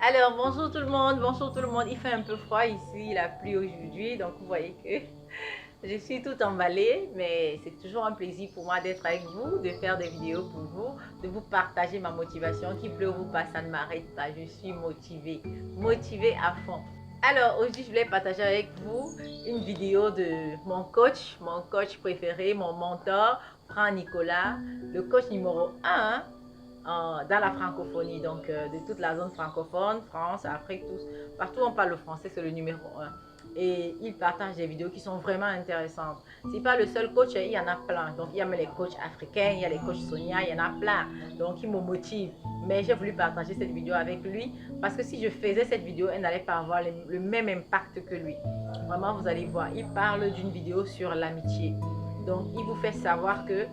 Alors, bonjour tout le monde, bonjour tout le monde. Il fait un peu froid ici, il a plu aujourd'hui, donc vous voyez que je suis tout emballée, mais c'est toujours un plaisir pour moi d'être avec vous, de faire des vidéos pour vous, de vous partager ma motivation. Qu'il pleuve ou pas, ça ne m'arrête pas, je suis motivée, motivée à fond. Alors, aujourd'hui, je voulais partager avec vous une vidéo de mon coach préféré, mon mentor, Franck Nicolas, le coach numéro 1 dans la francophonie, donc de toute la zone francophone, France, Afrique, partout où on parle le français, c'est le numéro 1. Et il partage des vidéos qui sont vraiment intéressantes. C'est pas le seul coach, il y en a plein. Donc il y a même les coachs africains, il y a les coachs Sonia, il y en a plein. Donc il me motive. Mais j'ai voulu partager cette vidéo avec lui parce que si je faisais cette vidéo, elle n'allait pas avoir le même impact que lui. Vraiment, vous allez voir, il parle d'une vidéo sur l'amitié. Donc il vous fait savoir que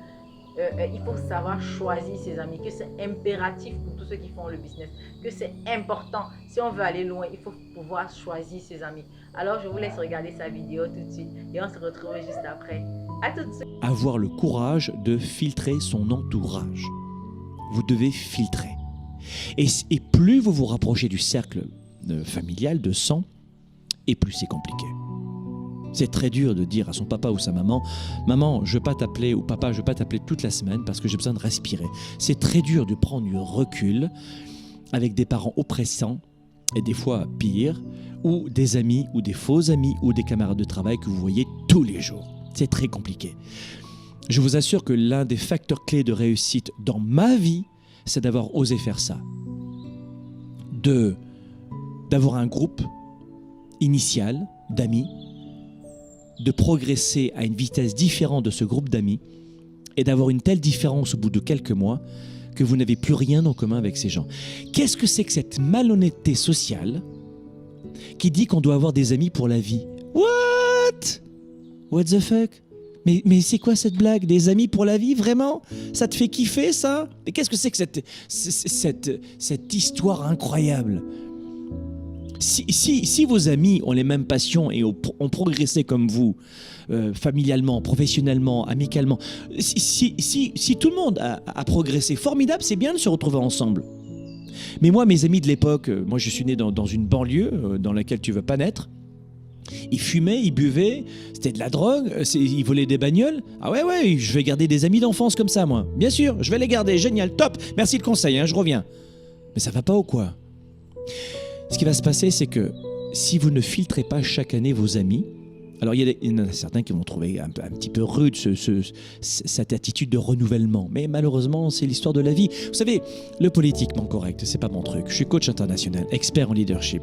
il faut savoir choisir ses amis, que c'est impératif pour tous ceux qui font le business, que c'est important. Si on veut aller loin, il faut pouvoir choisir ses amis. Alors, je vous laisse regarder sa vidéo tout de suite et on se retrouve juste après. À tout de suite. Avoir le courage de filtrer son entourage. Vous devez filtrer. Et plus vous vous rapprochez du cercle familial, de sang, et plus c'est compliqué. C'est très dur de dire à son papa ou sa maman « Maman, je ne veux pas t'appeler » ou « Papa, je ne veux pas t'appeler toute la semaine parce que j'ai besoin de respirer ». C'est très dur de prendre du recul avec des parents oppressants et des fois pire, ou des amis ou des faux amis ou des camarades de travail que vous voyez tous les jours. C'est très compliqué. Je vous assure que l'un des facteurs clés de réussite dans ma vie, c'est d'avoir osé faire ça. D'avoir un groupe initial d'amis, de progresser à une vitesse différente de ce groupe d'amis et d'avoir une telle différence au bout de quelques mois que vous n'avez plus rien en commun avec ces gens. Qu'est-ce que c'est que cette malhonnêteté sociale qui dit qu'on doit avoir des amis pour la vie? What the fuck? Mais c'est quoi cette blague? Des amis pour la vie, vraiment? Ça te fait kiffer, ça? Mais qu'est-ce que c'est que cette histoire incroyable? Si vos amis ont les mêmes passions et ont progressé comme vous, familialement, professionnellement, amicalement, si tout le monde a progressé, formidable, c'est bien de se retrouver ensemble. Mais moi, mes amis de l'époque, moi je suis né dans une banlieue dans laquelle tu ne veux pas naître. Ils fumaient, ils buvaient, c'était de la drogue, ils volaient des bagnoles. Ah ouais, je vais garder des amis d'enfance comme ça, moi. Bien sûr, je vais les garder, génial, top, merci le conseil, hein, je reviens. Mais ça va pas ou quoi? Ce qui va se passer, c'est que si vous ne filtrez pas chaque année vos amis, alors il y en a certains qui vont trouver un petit peu rude cette attitude de renouvellement, mais malheureusement c'est l'histoire de la vie. Vous savez, le politiquement correct, c'est pas mon truc. Je suis coach international, expert en leadership.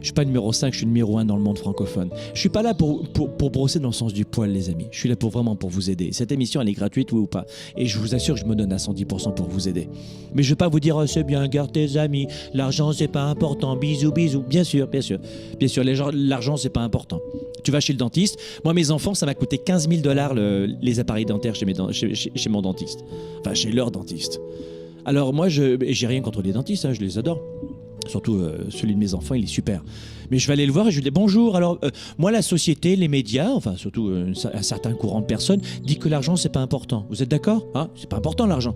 Je suis pas numéro 5, je suis numéro 1 dans le monde francophone. Je suis pas là pour brosser dans le sens du poil, les amis. Je suis là vraiment pour vous aider. Cette émission, elle est gratuite, oui ou pas. Et je vous assure que je me donne à 110% pour vous aider. Mais je vais pas vous dire, oh, c'est bien, garde tes amis, l'argent, c'est pas important, bisous, bisous. Bien sûr, l'argent, c'est pas important. Tu vas chez le dentiste. Moi, mes enfants, ça m'a coûté 15 000 $ les appareils dentaires chez mon dentiste. Enfin, chez leur dentiste. Alors moi, j'ai rien contre les dentistes, hein, je les adore. Surtout celui de mes enfants, il est super. Mais je vais aller le voir et je lui dis bonjour. Alors moi, la société, les médias, enfin surtout un certain courant de personnes, dit que l'argent c'est pas important. Vous êtes d'accord? C'est pas important l'argent?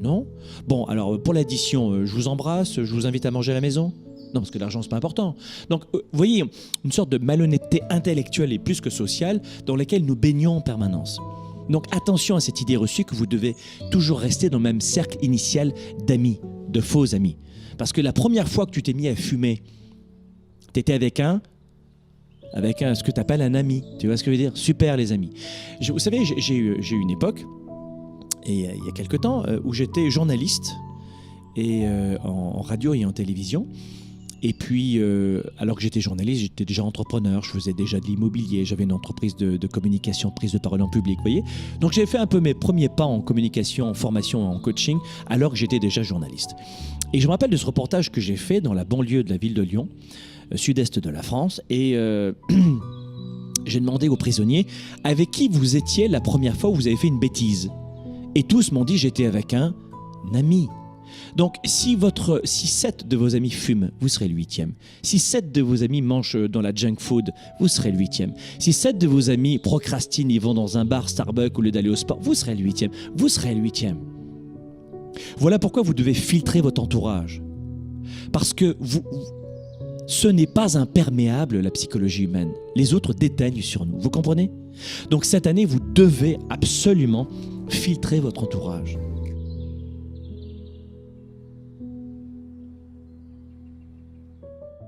Non. Bon, alors pour l'addition, je vous embrasse, je vous invite à manger à la maison. Non, parce que l'argent c'est pas important. Donc, vous voyez, une sorte de malhonnêteté intellectuelle et plus que sociale dans laquelle nous baignons en permanence. Donc attention à cette idée reçue que vous devez toujours rester dans le même cercle initial d'amis, de faux amis. Parce que la première fois que tu t'es mis à fumer, tu étais avec ce que tu appelles un ami. Tu vois ce que je veux dire? Super les amis. Vous savez, j'ai eu une époque, et il y a quelque temps, où j'étais journaliste et, en radio et en télévision. Et puis, alors que j'étais journaliste, j'étais déjà entrepreneur, je faisais déjà de l'immobilier, j'avais une entreprise de communication, de prise de parole en public, vous voyez. Donc j'ai fait un peu mes premiers pas en communication, en formation, en coaching, alors que j'étais déjà journaliste. Et je me rappelle de ce reportage que j'ai fait dans la banlieue de la ville de Lyon, sud-est de la France, et j'ai demandé aux prisonniers avec qui vous étiez la première fois où vous avez fait une bêtise. Et tous m'ont dit j'étais avec un ami. Donc, si 7 de vos amis fument, vous serez le 8e. Si 7 de vos amis mangent dans la junk food, vous serez le 8e. Si 7 de vos amis procrastinent, ils vont dans un bar Starbucks au lieu d'aller au sport, vous serez le 8e. Vous serez le 8e. Voilà pourquoi vous devez filtrer votre entourage. Parce que ce n'est pas imperméable, la psychologie humaine. Les autres déteignent sur nous. Vous comprenez? Donc cette année, vous devez absolument filtrer votre entourage.